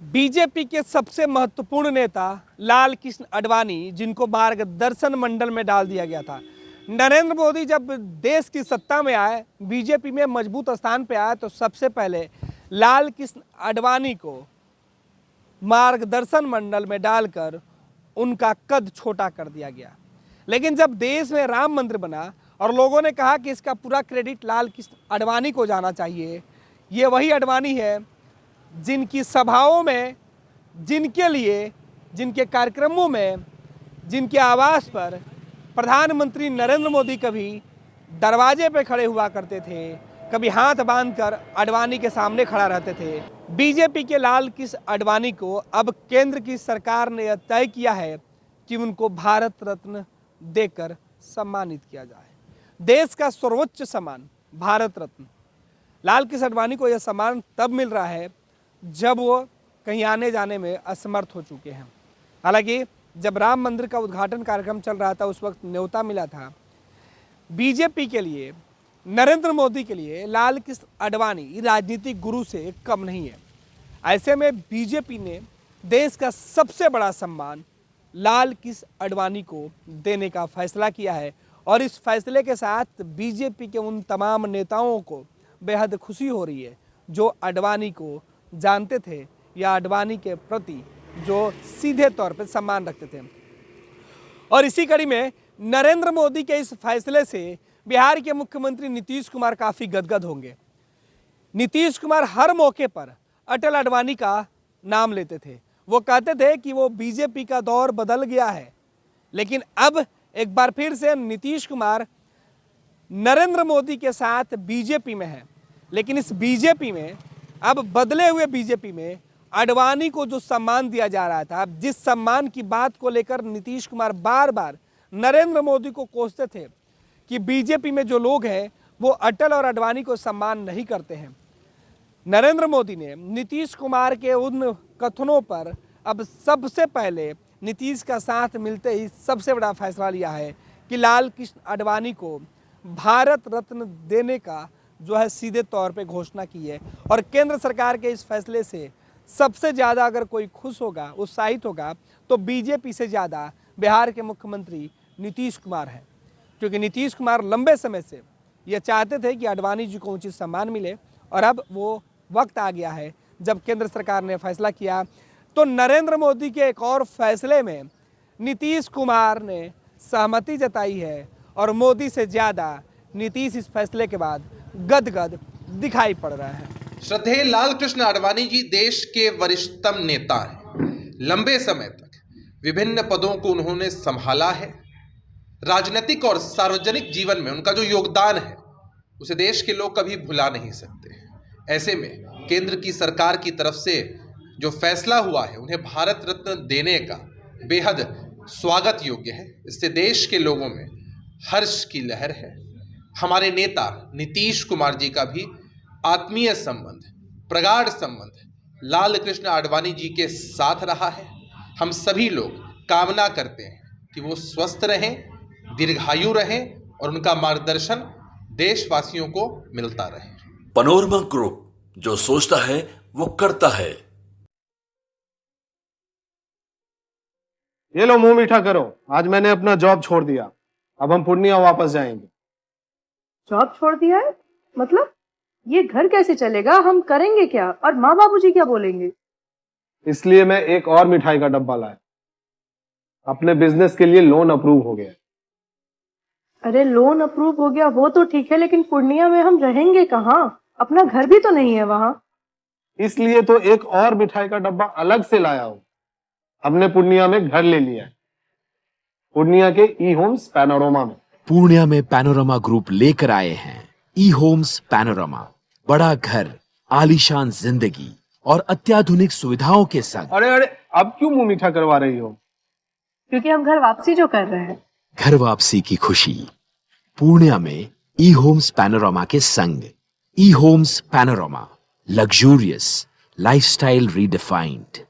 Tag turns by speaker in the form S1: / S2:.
S1: BJP के सबसे महत्वपूर्ण नेता लाल कृष्ण आडवाणी, जिनको मार्गदर्शन मंडल में डाल दिया गया था। नरेंद्र मोदी जब देश की सत्ता में आए, बीजेपी में मजबूत स्थान पे आए, तो सबसे पहले लाल कृष्ण आडवाणी को मार्गदर्शन मंडल में डालकर उनका कद छोटा कर दिया गया। लेकिन जब देश में राम मंदिर बना और लोगों ने कहा कि इसका पूरा क्रेडिट लाल कृष्ण आडवाणी को जाना चाहिए, ये वही आडवाणी है जिनकी सभाओं में, जिनके लिए, जिनके कार्यक्रमों में, जिनके आवास पर प्रधानमंत्री नरेंद्र मोदी कभी दरवाजे पे खड़े हुआ करते थे, कभी हाथ बांधकर आडवाणी के सामने खड़ा रहते थे। बीजेपी के लाल कृष्ण आडवाणी को अब केंद्र की सरकार ने यह तय किया है कि उनको भारत रत्न देकर सम्मानित किया जाए। देश का सर्वोच्च सम्मान भारत रत्न। लाल कृष्ण आडवाणी को यह सम्मान तब मिल रहा है जब वो कहीं आने जाने में असमर्थ हो चुके हैं। हालांकि जब राम मंदिर का उद्घाटन कार्यक्रम चल रहा था, उस वक्त न्योता मिला था। बीजेपी के लिए, नरेंद्र मोदी के लिए लाल कृष्ण आडवाणी राजनीतिक गुरु से कम नहीं है। ऐसे में बीजेपी ने देश का सबसे बड़ा सम्मान लाल कृष्ण आडवाणी को देने का फैसला किया है और इस फैसले के साथ बीजेपी के उन तमाम नेताओं को बेहद खुशी हो रही है जो आडवाणी को जानते थे या आडवाणी के प्रति जो सीधे तौर पर सम्मान रखते थे। और इसी कड़ी में नरेंद्र मोदी के इस फैसले से बिहार के मुख्यमंत्री नीतीश कुमार काफ़ी गदगद होंगे। नीतीश कुमार हर मौके पर अटल आडवाणी का नाम लेते थे। वो कहते थे कि वो बीजेपी का दौर बदल गया है। लेकिन अब एक बार फिर से नीतीश कुमार नरेंद्र मोदी के साथ बीजेपी में है। लेकिन इस बीजेपी में, अब बदले हुए बीजेपी में, आडवाणी को जो सम्मान दिया जा रहा था, जिस सम्मान की बात को लेकर नीतीश कुमार बार बार नरेंद्र मोदी को कोसते थे कि बीजेपी में जो लोग हैं वो अटल और आडवाणी को सम्मान नहीं करते हैं, नरेंद्र मोदी ने नीतीश कुमार के उन कथनों पर अब सबसे पहले नीतीश का साथ मिलते ही सबसे बड़ा फैसला लिया है कि लाल कृष्ण आडवाणी को भारत रत्न देने का जो है सीधे तौर पे घोषणा की है। और केंद्र सरकार के इस फैसले से सबसे ज़्यादा अगर कोई खुश होगा, उत्साहित होगा, तो बीजेपी से ज़्यादा बिहार के मुख्यमंत्री नीतीश कुमार हैं। क्योंकि नीतीश कुमार लंबे समय से ये चाहते थे कि आडवाणी जी को उचित सम्मान मिले और अब वो वक्त आ गया है जब केंद्र सरकार ने फैसला किया। तो नरेंद्र मोदी के एक और फैसले में नीतीश कुमार ने सहमति जताई है और मोदी से ज़्यादा नीतीश इस फैसले के बाद गदगद दिखाई पड़ रहा है।
S2: श्रद्धेय लाल कृष्ण आडवाणी जी देश के वरिष्ठतम नेता हैं। लंबे समय तक विभिन्न पदों को उन्होंने संभाला है। राजनीतिक और सार्वजनिक जीवन में उनका जो योगदान है उसे देश के लोग कभी भुला नहीं सकते। ऐसे में केंद्र की सरकार की तरफ से जो फैसला हुआ है उन्हें भारत रत्न देने का बेहद स्वागत योग्य है। इससे देश के लोगों में हर्ष की लहर है। हमारे नेता नीतीश कुमार जी का भी आत्मीय संबंध, प्रगाढ़ संबंध लाल कृष्ण आडवाणी जी के साथ रहा है। हम सभी लोग कामना करते हैं कि वो स्वस्थ रहें, दीर्घायु रहें और उनका मार्गदर्शन देशवासियों को मिलता रहे।
S3: पैनोरमा ग्रुप, जो सोचता है वो करता है।
S4: ये लो, मुंह मीठा करो। आज मैंने अपना जॉब छोड़ दिया। अब हम पूर्णिया वापस जाएंगे।
S5: जॉब छोड़ दिया है? मतलब ये घर कैसे चलेगा? हम करेंगे क्या? और माँ बाबूजी क्या बोलेंगे?
S4: इसलिए मैं एक और मिठाई का डब्बा लाया। अपने बिजनेस के लिए लोन अप्रूव हो गया।
S5: अरे लोन अप्रूव हो गया वो तो ठीक है, लेकिन पूर्णिया में हम रहेंगे कहाँ? अपना घर भी तो नहीं है वहां।
S4: इसलिए तो एक और मिठाई का डब्बा अलग से लाया हूं। हमने पूर्णिया में घर ले लिया है, पूर्णिया के ई होम्स पैनोरमा में।
S6: पूर्णिया में पैनोरमा ग्रुप लेकर आए हैं ई होम्स पैनोरमा। बड़ा घर, आलीशान जिंदगी और अत्याधुनिक सुविधाओं के संग।
S4: अरे अब क्यों मुंह मीठा करवा रही हो?
S5: क्योंकि हम घर वापसी जो कर रहे हैं।
S6: घर वापसी की खुशी पूर्णिया में ई होम्स पैनोरमा के संग। ई homes panorama, luxurious lifestyle redefined.